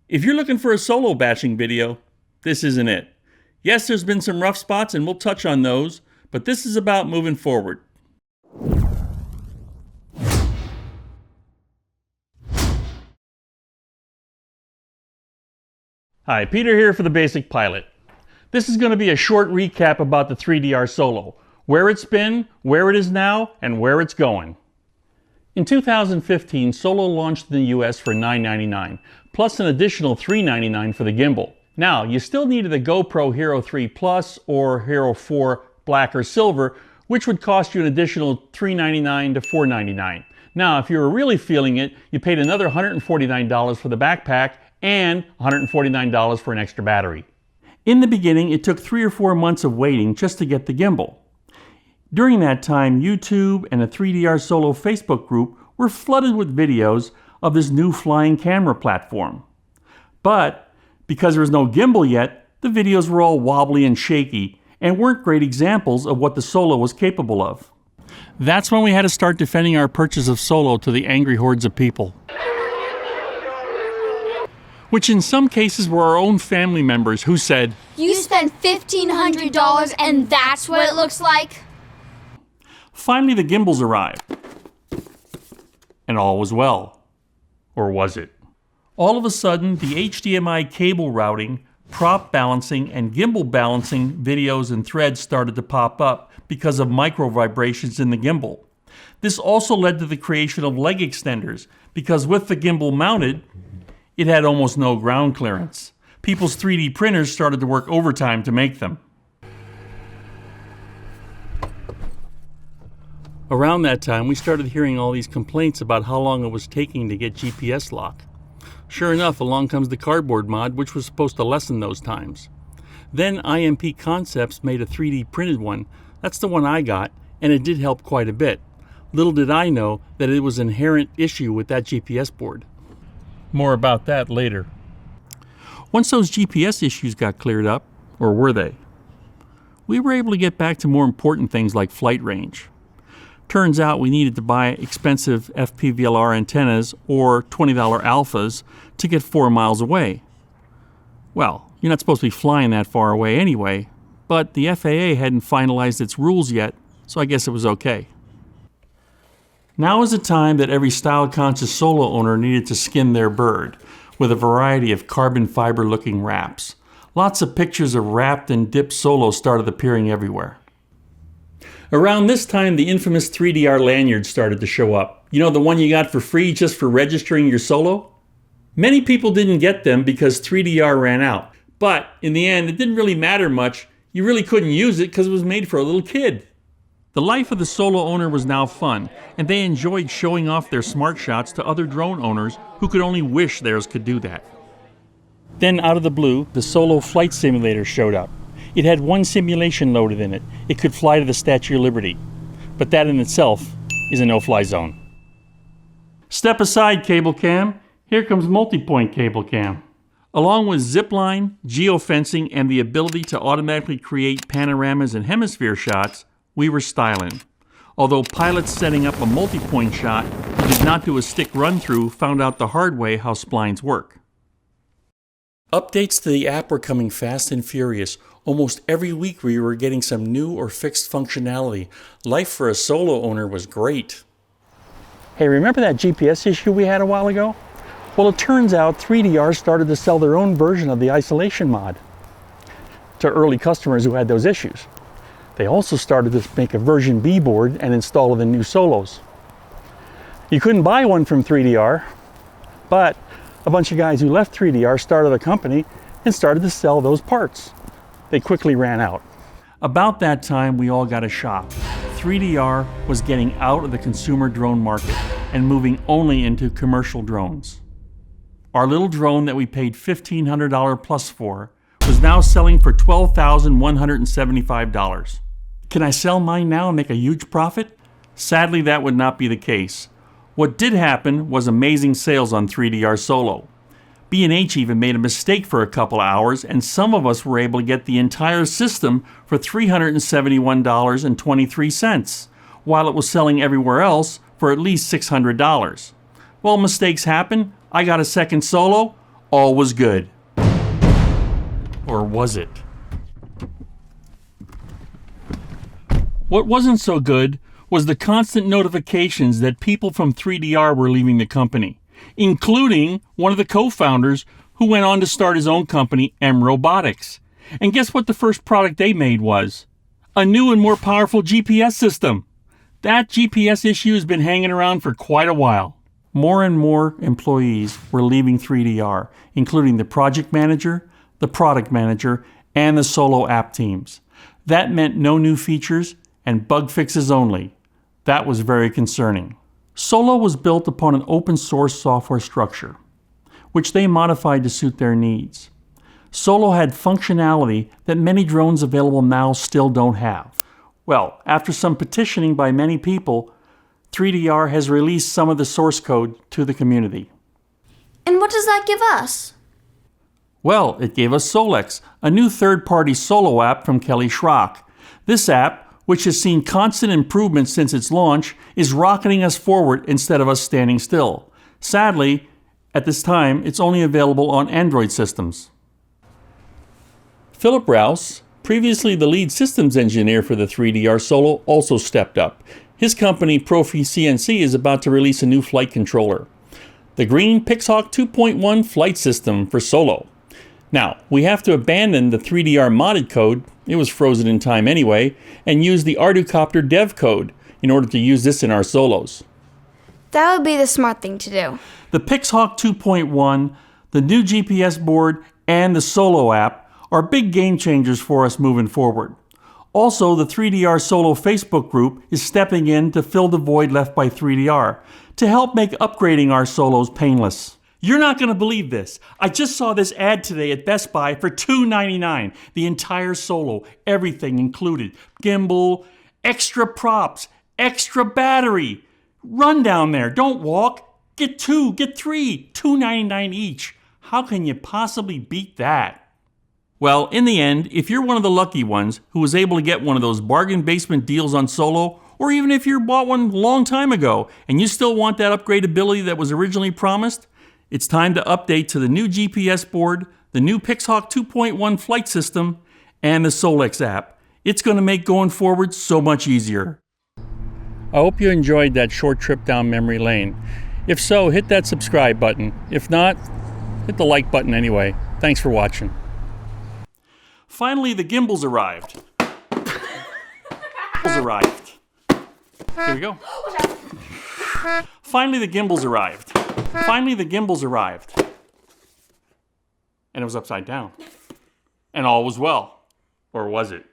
If you're looking for a solo batching video, this isn't it. Yes, there's been some rough spots and we'll touch on those, but this is about moving forward. Hi, Peter here for The Basic Pilot. This is going to be a short recap about the 3DR Solo, where it's been, where it is now, and where it's going. In 2015, Solo launched in the US for $9.99, plus an additional $3.99 for the gimbal. Now, you still needed a GoPro Hero 3 Plus or Hero 4 Black or Silver, which would cost you an additional $3.99 to $4.99. Now, if you were really feeling it, you paid another $149 for the backpack and $149 for an extra battery. In the beginning, it took 3 or 4 months of waiting just to get the gimbal. During that time, YouTube and the 3DR Solo Facebook group were flooded with videos of this new flying camera platform. But because there was no gimbal yet, the videos were all wobbly and shaky and weren't great examples of what the Solo was capable of. That's when we had to start defending our purchase of Solo to the angry hordes of people, which in some cases were our own family members who said, "You spent $1,500 and that's what it looks like?" Finally, the gimbals arrived, and all was well. Or was it? All of a sudden, the HDMI cable routing, prop balancing, and gimbal balancing videos and threads started to pop up because of microvibrations in the gimbal. This also led to the creation of leg extenders, because with the gimbal mounted, it had almost no ground clearance. People's 3D printers started to work overtime to make them. Around that time, we started hearing all these complaints about how long it was taking to get GPS lock. Sure enough, along comes the cardboard mod, which was supposed to lessen those times. Then IMP Concepts made a 3D printed one. That's the one I got, and it did help quite a bit. Little did I know that it was an inherent issue with that GPS board. More about that later. Once those GPS issues got cleared up, or were they? We were able to get back to more important things like flight range. Turns out we needed to buy expensive FPVLR antennas or $20 alphas to get 4 miles away. Well, you're not supposed to be flying that far away anyway, but the FAA hadn't finalized its rules yet, so I guess it was okay. Now is the time that every style-conscious Solo owner needed to skin their bird with a variety of carbon fiber-looking wraps. Lots of pictures of wrapped and dipped Solos started appearing everywhere. Around this time, the infamous 3DR lanyard started to show up. You know, the one you got for free just for registering your Solo? Many people didn't get them because 3DR ran out. But in the end, it didn't really matter much. You really couldn't use it because it was made for a little kid. The life of the Solo owner was now fun, and they enjoyed showing off their SmartShots to other drone owners who could only wish theirs could do that. Then, out of the blue, the Solo flight simulator showed up. It had one simulation loaded in it. It could fly to the Statue of Liberty. But that in itself is a no-fly zone. Step aside, cable cam. Here comes Multipoint cable cam. Along with zipline, geofencing, and the ability to automatically create panoramas and hemisphere shots, we were styling. Although pilots setting up a multi-point shot who did not do a stick run-through found out the hard way how splines work. Updates to the app were coming fast and furious. Almost every week we were getting some new or fixed functionality. Life for a Solo owner was great. Hey, remember that GPS issue we had a while ago? Well, it turns out 3DR started to sell their own version of the isolation mod to early customers who had those issues. They also started to make a version B board and install it in new Solos. You couldn't buy one from 3DR, but a bunch of guys who left 3DR started a company and started to sell those parts. They quickly ran out. About that time, we all got a shock. 3DR was getting out of the consumer drone market and moving only into commercial drones. Our little drone that we paid $1,500 plus for was now selling for $12,175. Can I sell mine now and make a huge profit? Sadly, that would not be the case. What did happen was amazing sales on 3DR Solo. B&H even made a mistake for a couple of hours, and some of us were able to get the entire system for $371.23, while it was selling everywhere else for at least $600. Well, mistakes happen. I got a second Solo. all was good. Or was it? What wasn't so good was the constant notifications that people from 3DR were leaving the company, including one of the co-founders who went on to start his own company, M Robotics. And guess what the first product they made was? A new and more powerful GPS system. That GPS issue has been hanging around for quite a while. More and more employees were leaving 3DR, including the project manager, the product manager, and the Solo app teams. That meant no new features and bug fixes only. That was very concerning. Solo was built upon an open source software structure, which they modified to suit their needs. Solo had functionality that many drones available now still don't have. Well, after some petitioning by many people, 3DR has released some of the source code to the community. And what does that give us? Well, it gave us Solex, a new third-party Solo app from Kelly Schrock. This app, which has seen constant improvements since its launch, is rocketing us forward instead of us standing still. Sadly, at this time, it's only available on Android systems. Philip Rouse, previously the lead systems engineer for the 3DR Solo, also stepped up. His company, Profi CNC, is about to release a new flight controller, the Green Pixhawk 2.1 flight system for Solo. Now, we have to abandon the 3DR modded code, it was frozen in time anyway, and use the Arducopter dev code in order to use this in our Solos. That would be the smart thing to do. The Pixhawk 2.1, the new GPS board, and the Solo app are big game changers for us moving forward. Also, the 3DR Solo Facebook group is stepping in to fill the void left by 3DR to help make upgrading our Solos painless. You're not going to believe this. I just saw this ad today at Best Buy for $2.99. The entire Solo, everything included. Gimbal, extra props, extra battery. Run down there, don't walk. Get two, get three, $2.99 each. How can you possibly beat that? Well, in the end, if you're one of the lucky ones who was able to get one of those bargain basement deals on Solo, or even if you bought one a long time ago and you still want that upgradability that was originally promised, it's time to update to the new GPS board, the new Pixhawk 2.1 flight system, and the Solex app. It's going to make going forward so much easier. I hope you enjoyed that short trip down memory lane. If so, hit that subscribe button. If not, hit the like button anyway. Thanks for watching. Finally, the gimbals arrived. Here we go. Finally, the gimbals arrived. And it was upside down. And all was well. Or was it?